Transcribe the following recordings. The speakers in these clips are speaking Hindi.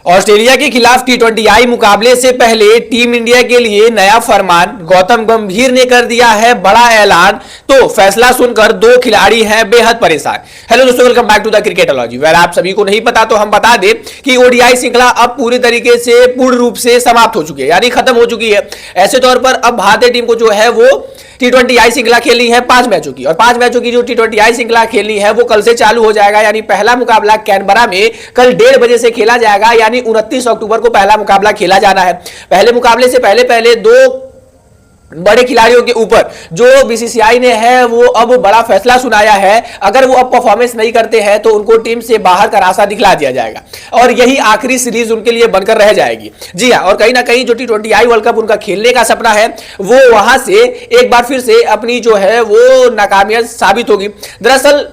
ऑस्ट्रेलिया के खिलाफ टी20 मुकाबले से पहले टीम इंडिया के लिए नया फरमान, गौतम गंभीर ने कर दिया है बड़ा ऐलान। तो फैसला सुनकर दो खिलाड़ी हैं बेहद परेशान। हेलो दोस्तों, वेलकम बैक टू द क्रिकेटोलॉजी। अगर आप सभी को नहीं पता तो हम बता दें कि ओडीआई श्रृंखला अब पूरी तरीके से पूर्ण रूप से समाप्त हो चुकी है, यानी खत्म हो चुकी है। ऐसे तौर पर अब भारतीय टीम को जो है वो टी20 श्रृंखला खेलनी है 5 मैचों की, और 5 मैचों की जो टी20 श्रृंखला खेलनी है वो कल से चालू हो जाएगा। यानी पहला मुकाबला कैनबरा में कल 1:30 बजे से खेला जाएगा, यानी 29 अक्टूबर को पहला मुकाबला खेला जाना है। पहले मुकाबले से पहले दो बड़े खिलाड़ियों के ऊपर जो बीसीसीआई ने है वो अब बड़ा फैसला सुनाया है। अगर वो अब परफॉर्मेंस नहीं करते हैं तो उनको टीम से बाहर का रास्ता दिखला दिया जाएगा और यही आखिरी सीरीज उनके लिए बनकर रह जाएगी। जी हां, और कहीं ना कहीं जो टी20 वर्ल्ड कप उनका खेलने का सपना है वो वहां से एक बार फिर से अपनी जो है वो नाकामयाब साबित होगी। दरअसल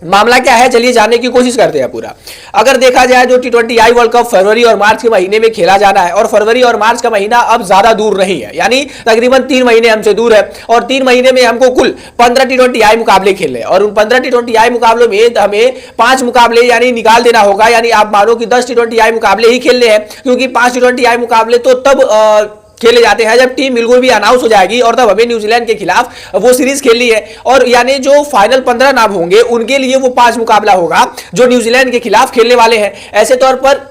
मामला क्या है, चलिए जानने की कोशिश करते हैं पूरा। अगर देखा जाए जो टी20 वर्ल्ड कप फरवरी और मार्च के महीने में खेला जाना है, और फरवरी और मार्च का महीना अब ज्यादा दूर नहीं है, यानी तकरीबन 3 महीने हमसे दूर है। और 3 महीने में हमको कुल 15 टी20 मुकाबले खेलने, और उन 15 टी20 मुकाबलों में हमें 5 मुकाबले यानी निकाल देना होगा। यानी आप मानो कि 10 टी20 मुकाबले ही खेलने हैं, क्योंकि 5 टी20 मुकाबले तो तब खेले जाते हैं जब टीम बिल्कुल भी अनाउंस हो जाएगी, और तब हमें न्यूजीलैंड के खिलाफ वो सीरीज खेलनी है। और यानी जो फाइनल 15 नाम होंगे उनके लिए वो 5 मुकाबला होगा जो न्यूजीलैंड के खिलाफ खेलने वाले हैं। ऐसे तौर पर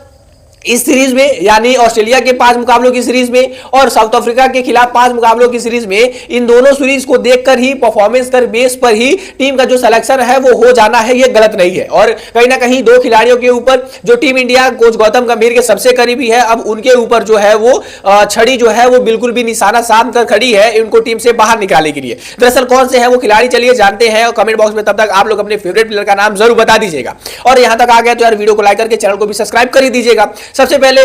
इस सीरीज में, यानी ऑस्ट्रेलिया के 5 मुकाबलों की सीरीज में और साउथ अफ्रीका के खिलाफ 5 मुकाबलों की सीरीज में, इन दोनों सीरीज को देखकर ही, परफॉर्मेंस कर बेस पर ही टीम का जो सिलेक्शन है वो हो जाना है, ये गलत नहीं है। और कहीं ना कहीं दो खिलाड़ियों के ऊपर जो टीम इंडिया कोच गौतम गंभीर के सबसे करीबी है, अब उनके ऊपर जो है वो छड़ी जो है वो बिल्कुल भी निशाना साध कर खड़ी है इनको टीम से बाहर निकालने के लिए। दरअसल कौन से है वो खिलाड़ी, चलिए जानते हैं, और कमेंट बॉक्स में तब तक आप लोग अपने फेवरेट प्लेयर का नाम जरूर बता दीजिएगा। और यहां तक आ गए तो यार वीडियो को लाइक करके चैनल को भी सब्सक्राइब कर ही दीजिएगा। सबसे पहले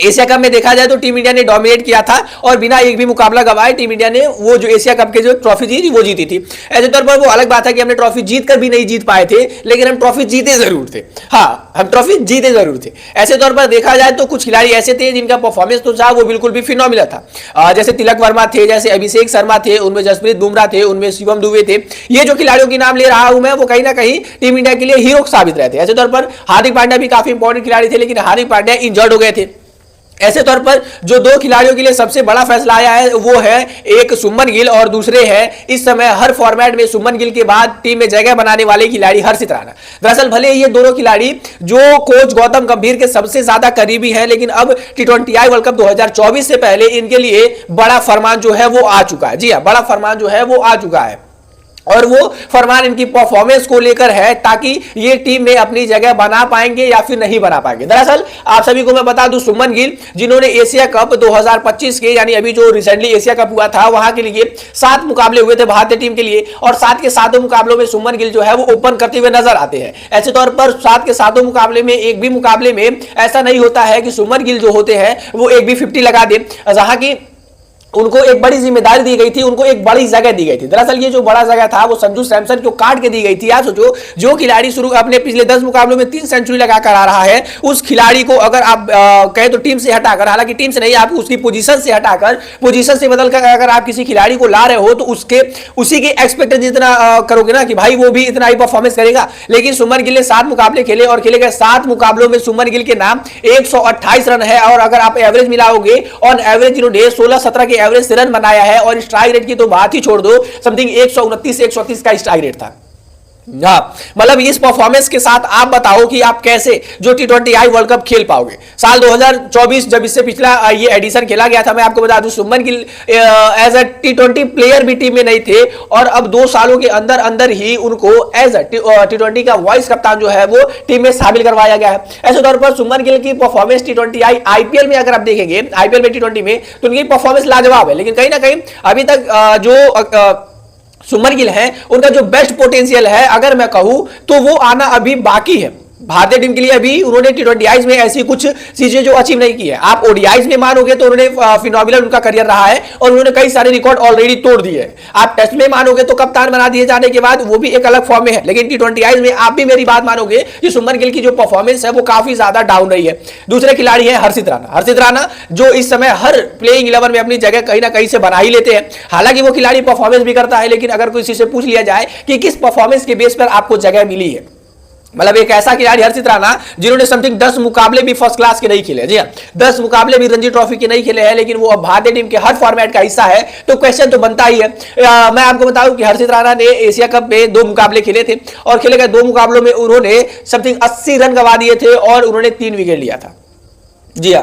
एशिया कप में देखा जाए तो टीम इंडिया ने डोमिनेट किया था और बिना एक भी मुकाबला गवाए टीम इंडिया ने वो जो एशिया कप के जो ट्रॉफी जीती वो जीती थी। ऐसे तौर पर वो अलग बात है कि हमने ट्रॉफी जीत कर भी नहीं जीत पाए थे, लेकिन हम ट्रॉफी जीते जरूर थे। हाँ, हम ट्रॉफी जीते जरूर थे। ऐसे तौर पर देखा जाए तो कुछ खिलाड़ी ऐसे थे जिनका परफॉर्मेंस तो था वो बिल्कुल भी फिनोमिनल था। जैसे तिलक वर्मा थे, जैसे अभिषेक शर्मा थे, उनमें जसप्रीत बुमराह थे, उनमें शिवम दुबे थे। ये जो खिलाड़ियों के नाम ले रहा हूं मैं वो कहीं ना कहीं टीम इंडिया के लिए हीरो साबित रहे थे। ऐसे तौर पर हार्दिक पांड्या भी काफी इंपॉर्टेंट खिलाड़ी थे, लेकिन हार्दिक पांड्या इंजर्ड हो गए थे। ऐसे तौर पर जो दो खिलाड़ियों के लिए सबसे बड़ा फैसला आया है वो है एक सुमन गिल और दूसरे हैं इस समय हर फॉर्मेट में सुमन गिल के बाद टीम में जगह बनाने वाले खिलाड़ी हर्षित राणा। दरअसल भले ये दोनों खिलाड़ी जो कोच गौतम गंभीर के सबसे ज्यादा करीबी है, लेकिन अब टी20 वर्ल्ड कप 2024 से पहले इनके लिए बड़ा फरमान जो है वो आ चुका है। जी हां, बड़ा फरमान जो है वो आ चुका है, और वो फरमान इनकी परफॉर्मेंस को लेकर है ताकि ये टीम में अपनी जगह बना पाएंगे या फिर नहीं बना पाएंगे। दरअसल आप सभी को मैं बता दूं, सुमन गिल जिन्होंने एशिया कप 2025 के, यानी अभी जो रिसेंटली एशिया कप हुआ था वहां के लिए 7 मुकाबले हुए थे भारतीय टीम के लिए, और 7 के 7 मुकाबलों में सुमन गिल जो है वो ओपन करते हुए नजर आते हैं। ऐसे तौर पर 7 के 7 मुकाबले में एक भी मुकाबले में ऐसा नहीं होता है कि सुमन गिल जो होते हैं वो एक भी 50 लगा दे, जहां की उनको एक बड़ी जिम्मेदारी दी गई थी, उनको एक बड़ी जगह दी गई थी। दरअसल ये जो बड़ा जगह था वो संजू सैमसन को काट के दी गई थी। आप सोचो, जो खिलाड़ी शुरू अपने पिछले 10 मुकाबलों में 3 सेंचुरी लगाकर आ रहा है, उस खिलाड़ी को अगर आप कहें तो टीम से हटाकर, हालांकि टीम से नहीं, आप उसकी पोजीशन से हटाकर, पोजीशन से बदलकर अगर आप किसी खिलाड़ी को ला रहे हो तो उसी के एक्सपेक्टेड जितना करोगे ना कि भाई वो भी इतना ही परफॉर्मेंस करेगा। लेकिन सुमन गिल ने 7 मुकाबले खेले और खेले गए 7 मुकाबलों में सुमन गिल के नाम 128 रन है, और अगर आप एवरेज मिलाओगे ऑन एवरेज जिन्होंने 16-17 के एवरेज से रन बनाया है, और स्ट्राइक रेट की तो बात ही छोड़ दो, समथिंग 129-130 का स्ट्राइक रेट था। मतलब इस परफॉर्मेंस के साथ आप बताओ कि आप कैसे जो टी20 वर्ल्ड कप खेल पाओगे। साल 2024 जब इससे पिछला ये एडिशन खेला गया था, मैं आपको बता दूं सुमन गिल एज अ टी20 प्लेयर भी टीम में नहीं थे, और अब 2 सालों के अंदर अंदर ही उनको एज अ टी20 का वाइस कप्तान जो है वो टीम में शामिल करवाया गया है। ऐसे तौर पर सुमन गिल की परफॉर्मेंस टी20 आईपीएल में अगर आप देखेंगे, आईपीएल में टी20 में, तो उनकी परफॉर्मेंस लाजवाब है, लेकिन कहीं ना कहीं अभी तक जो सुमन गिल है उनका जो बेस्ट पोटेंशियल है अगर मैं कहूं तो वो आना अभी बाकी है। भारतीय टीम के लिए अभी उन्होंने टी20 में ऐसी कुछ चीजें जो अचीव नहीं की है। आप ओडीआई में मानोगे तो उन्होंने फिनोमिनल उनका करियर रहा है और उन्होंने कई सारे रिकॉर्ड ऑलरेडी तोड़ दिए हैं। आप टेस्ट में मानोगे तो कप्तान बना दिए जाने के बाद वो भी एक अलग फॉर्म में है, लेकिन टी20 में आप भी मेरी बात मानोगे कि सुमन गिल की जो परफॉर्मेंस है वो काफी ज्यादा डाउन रही है। दूसरे खिलाड़ी है हर्षित राणा। हर्षित राणा जो इस समय हर प्लेइंग 11 में अपनी जगह कहीं ना कहीं से बना ही लेते हैं। हालांकि वो खिलाड़ी परफॉर्मेंस भी करता है, लेकिन अगर किसी से पूछ लिया जाए कि किस परफॉर्मेंस के बेस पर आपको जगह मिली है, मतलब एक ऐसा खिलाड़ी हर्षित राणा जिन्होंने समथिंग 10 मुकाबले भी फर्स्ट क्लास के नहीं खेले। जी हाँ, 10 मुकाबले भी रणजी ट्रॉफी के नहीं खेले हैं, लेकिन वो अब भारतीय टीम के हर फॉर्मेट का हिस्सा है, तो क्वेश्चन तो बनता ही है। मैं आपको बताऊं कि हर्षित राणा ने एशिया कप में 2 मुकाबले खेले थे और खेले गए 2 मुकाबलों में उन्होंने समथिंग 80 रन गंवा दिए थे और उन्होंने 3 विकेट लिया था। जी हाँ,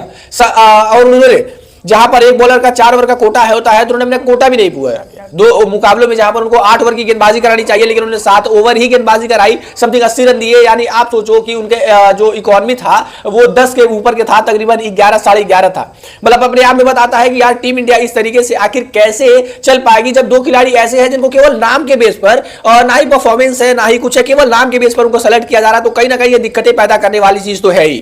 और उन्होंने जहां पर एक बॉलर का 4 ओवर का कोटा है होता है, तो उन्होंने अपना कोटा भी नहीं पूरा किया। 2 मुकाबलों में जहां पर उनको 8 ओवर की गेंदबाजी करानी चाहिए, लेकिन उन्होंने 7 ओवर ही गेंदबाजी कराई, समथिंग 80 रन दिए। यानी आप सोचो कि उनके जो इकोनॉमी था वो 10 के ऊपर के था, तकरीबन 11 साढ़े 11 था। मतलब अपने आप में बताता है कि यार टीम इंडिया इस तरीके से आखिर कैसे चल पाएगी जब 2 खिलाड़ी ऐसे हैं जिनको केवल नाम के बेस पर, और ना ही परफॉर्मेंस है ना ही कुछ है, केवल नाम के बेस पर उनको सेलेक्ट किया जा रहा है। तो कहीं ना कहीं ये दिक्कतें पैदा करने वाली चीज तो है ही।